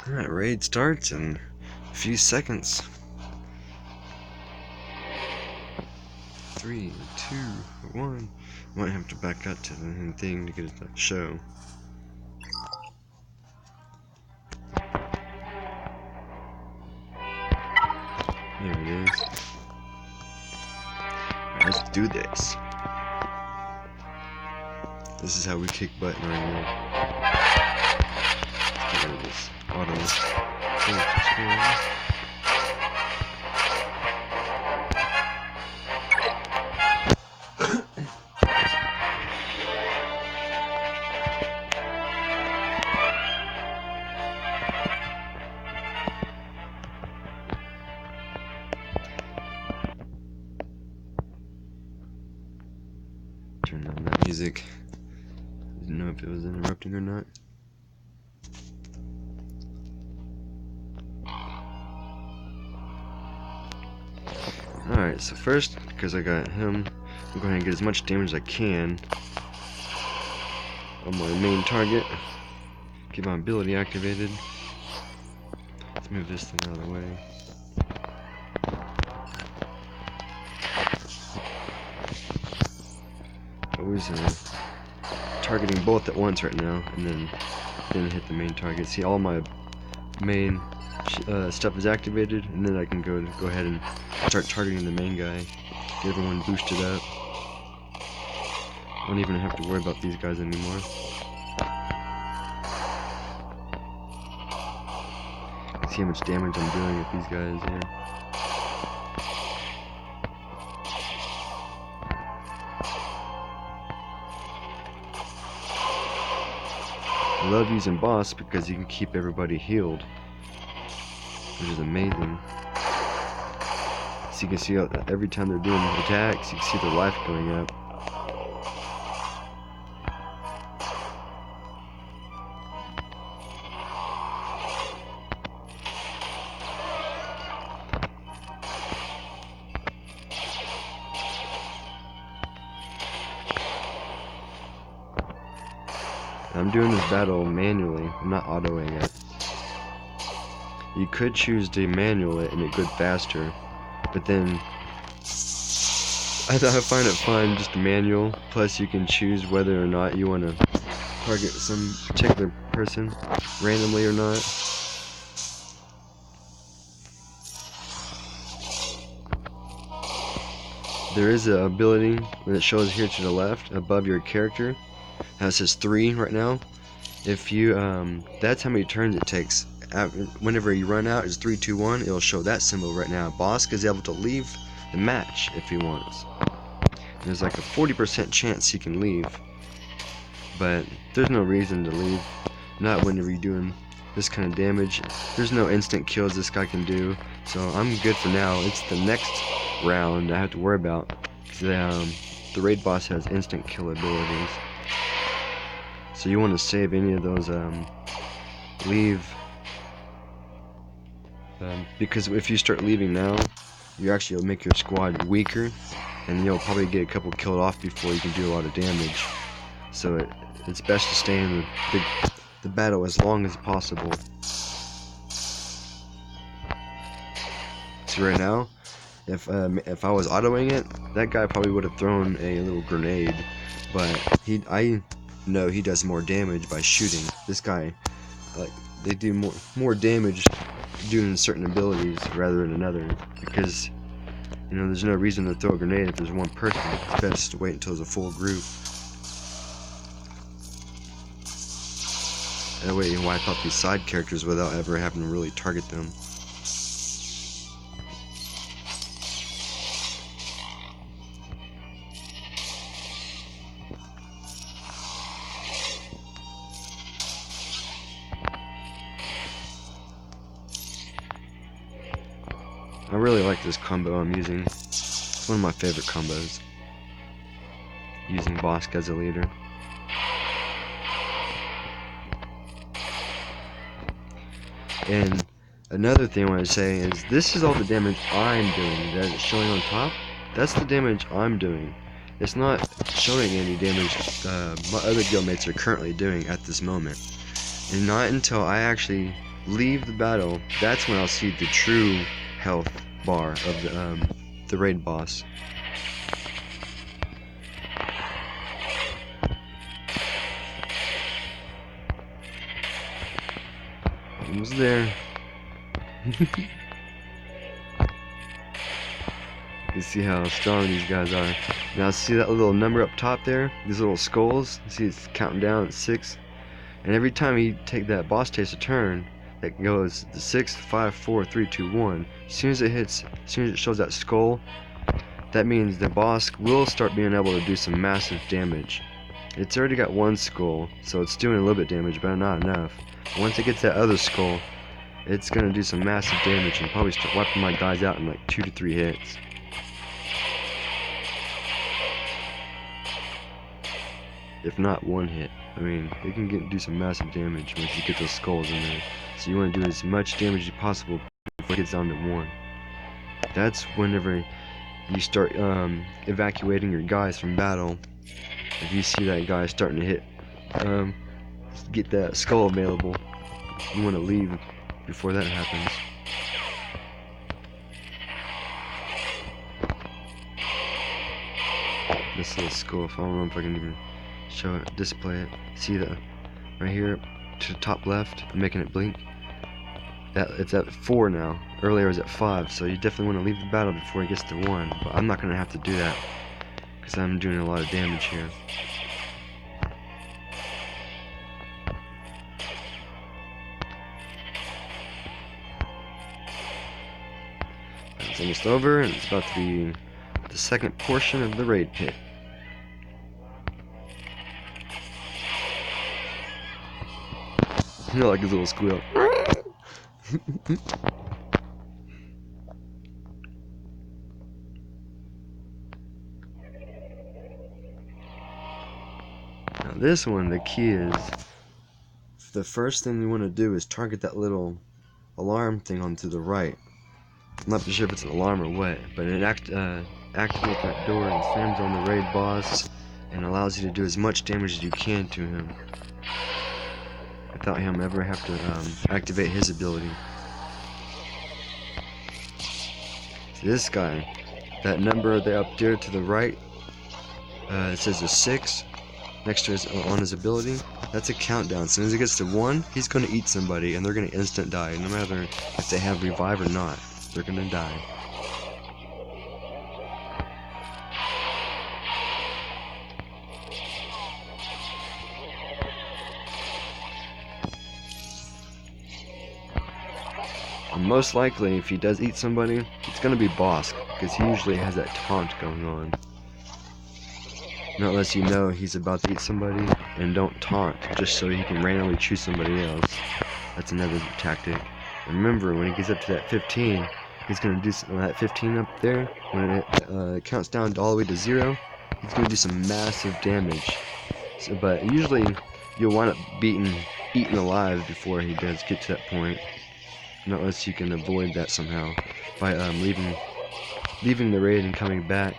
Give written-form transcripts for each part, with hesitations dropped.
Alright, raid starts in a few seconds. 3, 2, 1. Might have to back up to the thing to get it to show. There it is. Alright, let's do this. This is how we kick butt right now. Let's get rid of this auto. Turn down that music. Didn't know if it was interrupting or not. Alright, so first, because I got him, I'm going to get as much damage as I can on my main target. Get my ability activated. Let's move this thing out of the way. Always targeting both at once right now, and then hit the main target. See, all my main stuff is activated, and then I can go ahead and start targeting the main guy. Get everyone boosted up. I don't even have to worry about these guys anymore. See how much damage I'm doing with these guys here. I love using boss because you can keep everybody healed, which is amazing. So you can see how every time they're doing attacks, you can see their life going up. I'm doing this battle manually. I'm not autoing it. You could choose to manual it and it goes faster, but then I find it fun just to manual. Plus, you can choose whether or not you want to target some particular person randomly or not. There is an ability when it shows here to the left above your character. It says 3 right now. If you that's how many turns it takes. Whenever you run out, it's 3, 2, 1. It'll show that symbol right now. Boss is able to leave the match if he wants. And there's like a 40% chance he can leave, but there's no reason to leave. Not whenever you're doing this kind of damage. There's no instant kills this guy can do, so I'm good for now. It's the next round I have to worry about. The raid boss has instant kill abilities. So you want to save any of those leave, because if you start leaving now, you actually will make your squad weaker, and you'll probably get a couple killed off before you can do a lot of damage. So it's best to stay in the battle as long as possible. So right now, if I was autoing it, that guy probably would have thrown a little grenade, but I know he does more damage by shooting. This guy, they do more damage doing certain abilities rather than another, because there's no reason to throw a grenade if there's one person. It's best to wait until there's a full group. That way you can wipe out these side characters without ever having to really target them. I really like this combo I'm using. It's one of my favorite combos. Using Bosk as a leader. And another thing I want to say is this is all the damage I'm doing that it's showing on top. That's the damage I'm doing. It's not showing any damage my other guildmates are currently doing at this moment. And not until I actually leave the battle, that's when I'll see the true health bar of the raid boss. Almost there. You see how strong these guys are. Now see that little number up top there? These little skulls? You see it's counting down at 6? And every time you take that boss takes a turn, that goes the 6, 5, 4, 3, 2, 1. As soon as it shows that skull, that means the boss will start being able to do some massive damage. It's already got one skull, so it's doing a little bit of damage, but not enough. Once it gets that other skull, it's gonna do some massive damage and probably start wiping my guys out in like 2 to 3 hits. If not one hit. I mean, it can do some massive damage once you get those skulls in there. So you want to do as much damage as possible before it gets down to 1. That's whenever you start evacuating your guys from battle. If you see that guy starting to hit, get that skull available, you want to leave before that happens. This little skull, I don't know if I can even show it, display it. See that right here to the top left? I'm making it blink. That it's at 4 now. Earlier it was at 5, so you definitely want to leave the battle before it gets to 1. But I'm not gonna have to do that because I'm doing a lot of damage here. It's almost over, and it's about to be the second portion of the raid pit. You know, like his little squeal. Now this one, the key is, the first thing you want to do is target that little alarm thing onto the right. I'm not sure if it's an alarm or what, but it activates that door and slams on the raid boss and allows you to do as much damage as you can to him without him ever have to activate his ability. So this guy, that number there up there to the right, it says a 6 next to on his ability. That's a countdown. As soon as it gets to 1, he's going to eat somebody and they're going to instant die. No matter if they have revive or not, they're going to die. And most likely, if he does eat somebody, it's going to be boss, because he usually has that taunt going on. Not unless you know he's about to eat somebody, and don't taunt, just so he can randomly choose somebody else. That's another tactic. And remember, when he gets up to that 15, he's going to do that 15 up there, when it counts down all the way to 0, he's going to do some massive damage. So, but usually, you'll wind up eaten alive before he does get to that point. Not unless you can avoid that somehow by leaving the raid and coming back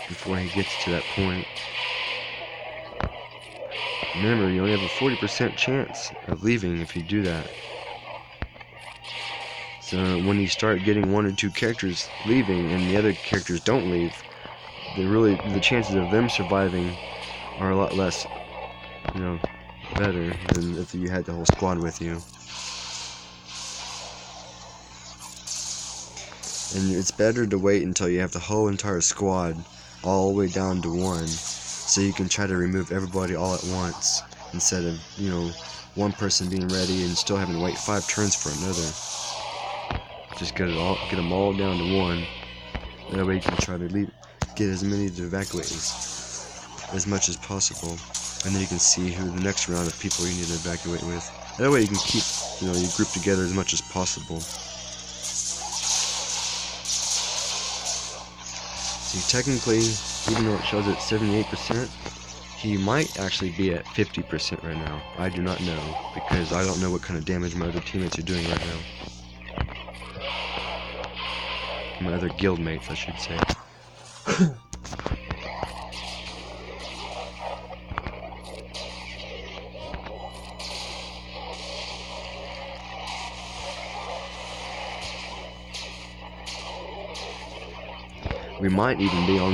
before he gets to that point. Remember, you only have a 40% chance of leaving if you do that. So when you start getting 1 or 2 characters leaving and the other characters don't leave, the chances of them surviving are a lot less, better than if you had the whole squad with you. And it's better to wait until you have the whole entire squad all the way down to 1, so you can try to remove everybody all at once, instead of, one person being ready and still having to wait 5 turns for another. Just get them all down to 1. That way you can try to get as many to evacuate as much as possible, and then you can see who the next round of people you need to evacuate with. That way you can keep, you group together as much as possible. Technically, even though it shows at 78%, he might actually be at 50% right now. I do not know, because I don't know what kind of damage my other teammates are doing right now. My other guild mates, I should say. we might even be on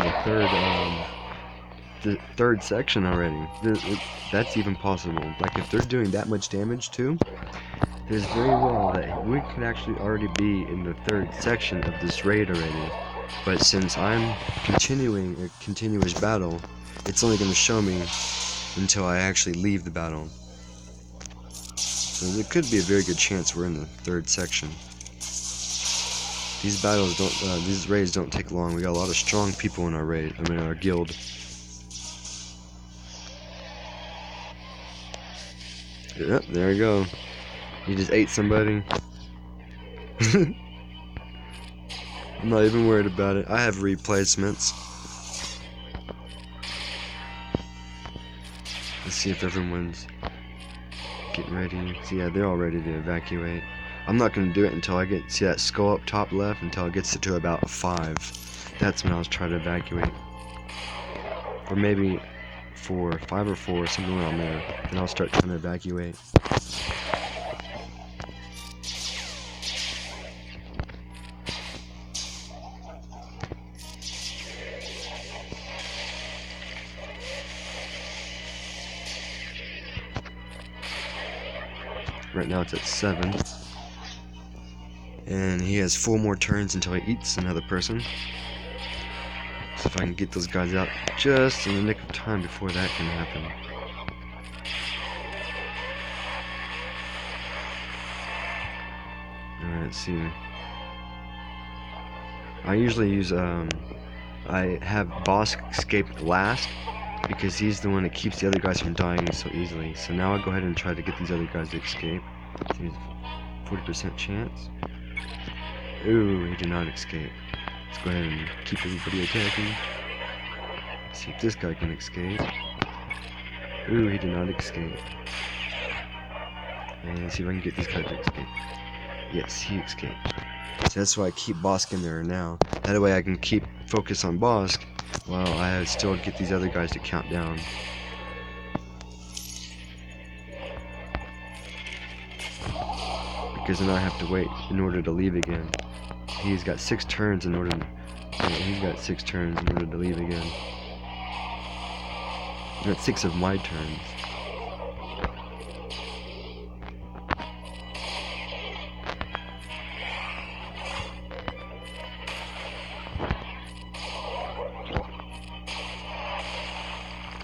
the third section already. That's even possible. Like, if they're doing that much damage too, there's very well that we could actually already be in the third section of this raid already. But since I'm continuing a continuous battle, it's only going to show me until I actually leave the battle. So there could be a very good chance we're in the third section. These battles don't, these raids don't take long. We got a lot of strong people in our raid, our guild. Yep, there we go. He just ate somebody. I'm not even worried about it. I have replacements. Let's see if everyone's getting ready. So yeah, they're all ready to evacuate. I'm not going to do it until I see that skull up top left, until it gets to about 5. That's when I'll try to evacuate. Or maybe 4, 5 or 4, something around there. Then I'll start trying to evacuate. Right now it's at 7. And he has 4 more turns until he eats another person. So if I can get those guys out just in the nick of time before that can happen. Alright, let's see. I usually use, I have boss escape last, because he's the one that keeps the other guys from dying so easily. So now I'll go ahead and try to get these other guys to escape. So 40% chance. Ooh, he did not escape. Let's go ahead and keep everybody attacking. Let's see if this guy can escape. Ooh, he did not escape. And let's see if I can get this guy to escape. Yes, he escaped. So that's why I keep Bosk in there now. That way I can keep focus on Bosk while I still get these other guys to count down. Because then I have to wait in order to leave again. He's got 6 turns in order to, he's got 6 turns in order to leave again. I've got 6 of my turns.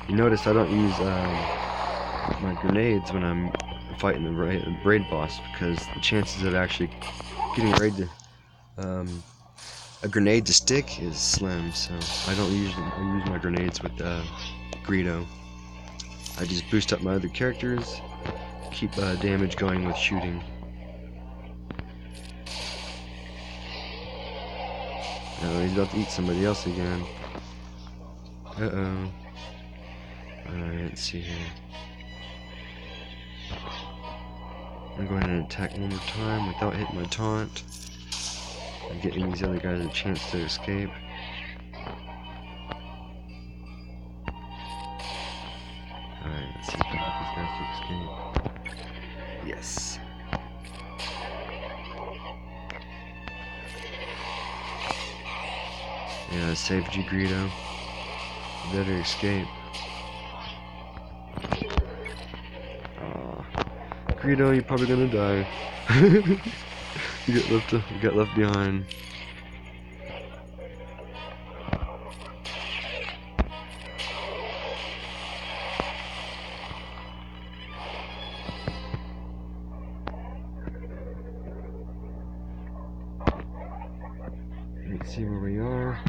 You notice I don't use my grenades when I'm fighting the raid boss, because the chances of actually getting a grenade to stick is slim. So I don't usually use my grenades with Greedo. I just boost up my other characters, keep damage going with shooting. Oh, he's about to eat somebody else again. Uh-oh. Alright, let's see here. I'm going to attack one more time without hitting my taunt. And getting these other guys a chance to escape. Alright, let's see if I can get these guys to escape. Yes. Yeah, saved you, Greedo. You better escape. Greedo, you're probably gonna die. you got left behind. Let's see where we are.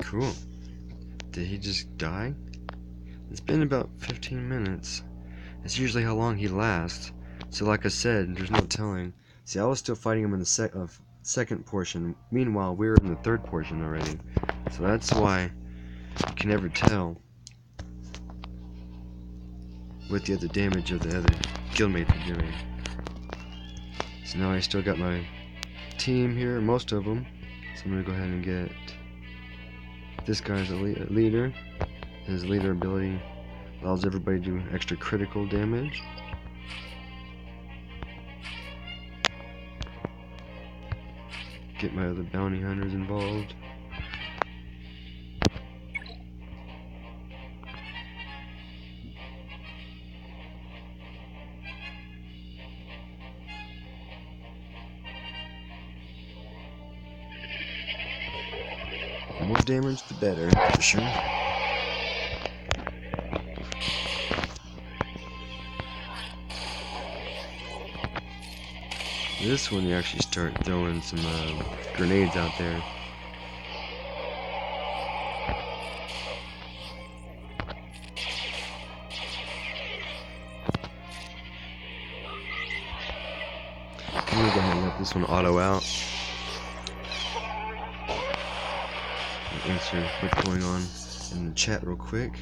Cool. Did he just die? It's been about 15 minutes. That's usually how long he lasts. So like I said, there's no telling. See, I was still fighting him in the second portion. Meanwhile, we're in the third portion already. So that's why you can never tell what the other damage of the other guildmates are doing. So now I still got my team here, most of them. So I'm gonna go ahead and get this guy's a leader. His leader ability allows everybody to do extra critical damage. get my other bounty hunters involved. The more damage, the better, for sure. This one, you actually start throwing some grenades out there. I'm gonna go ahead and let this one auto out. Answer what's going on in the chat real quick.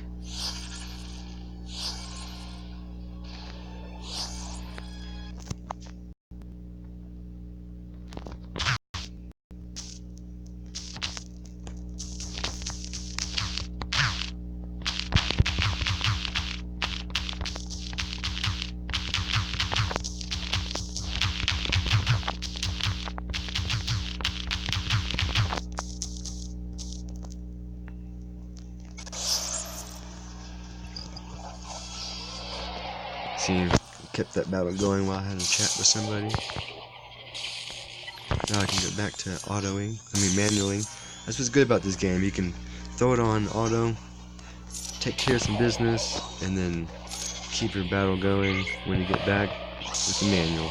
See, kept that battle going while I had a chat with somebody. Now I can get back to manually. That's what's good about this game. You can throw it on auto, take care of some business, and then keep your battle going when you get back with the manual.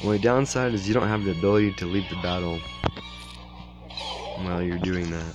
The only downside is you don't have the ability to leave the battle while you're doing that.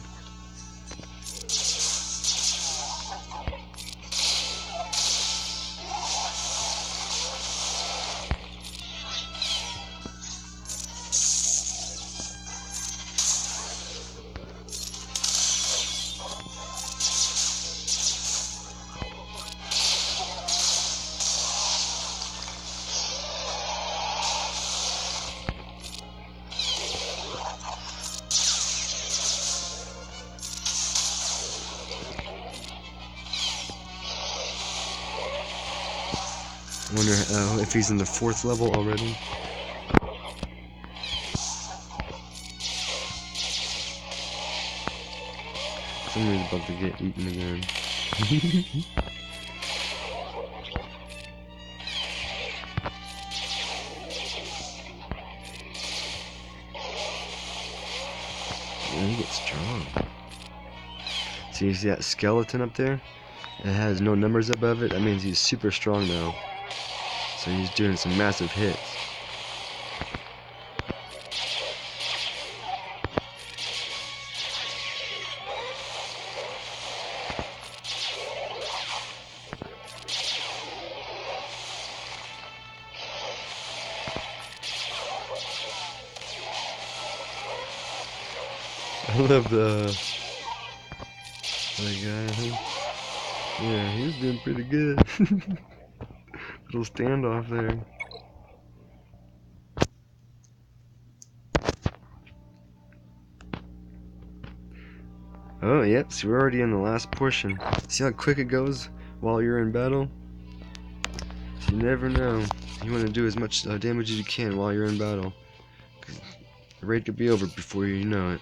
I wonder if he's in the 4th level already. Somebody's about to get eaten again. Yeah, he gets strong. See, you see that skeleton up there? It has no numbers above it. That means he's super strong now. So he's doing some massive hits. I love the guy. Yeah, he was doing pretty good. Little standoff there. Oh, yep, so we're already in the last portion. See how quick it goes while you're in battle? So you never know. You want to do as much damage as you can while you're in battle. 'Cause the raid could be over before you know it.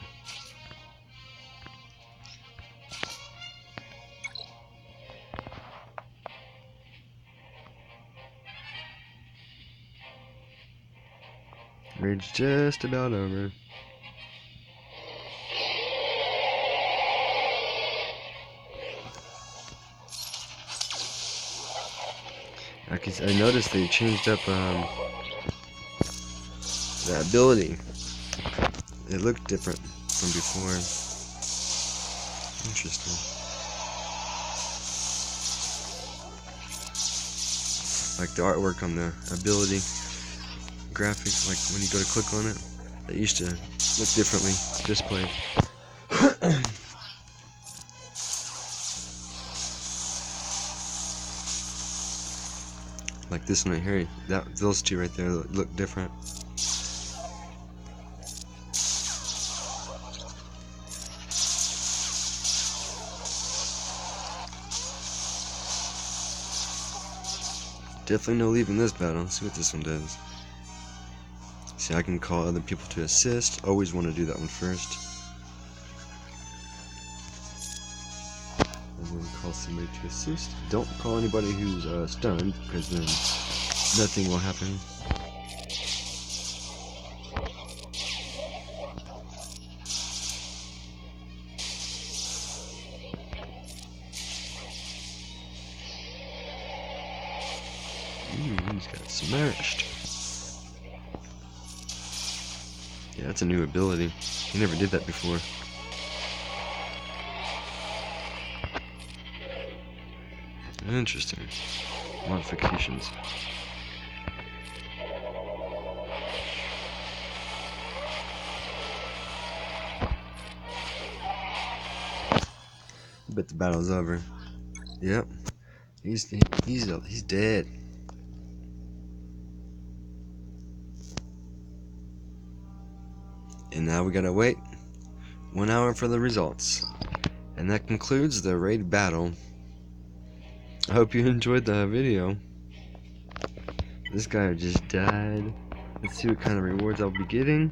Raid's just about over. I noticed they changed up the ability. It looked different from before. Interesting. Like the artwork on the ability graphic, like when you go to click on it, that used to look differently displayed. Like this one right here, those two right there look different. Definitely no leaving this battle. Let's see what this one does. See, I can call other people to assist. Always want to do that one first. And then call somebody to assist. Don't call anybody who's stunned, because then nothing will happen. He's got smashed. Yeah, that's a new ability. He never did that before. Interesting. Modifications. I bet the battle's over. Yep. He's dead. And now we gotta wait 1 hour for the results. And that concludes the raid battle. I hope you enjoyed the video. This guy just died. Let's see what kind of rewards I'll be getting.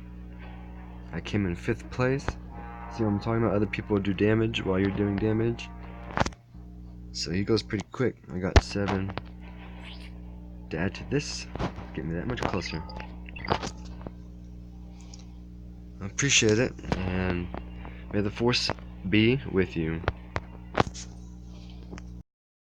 I came in 5th place. See what I'm talking about? Other people do damage while you're doing damage. So he goes pretty quick. I got 7. To add to this, get me that much closer. I appreciate it, and may the force be with you.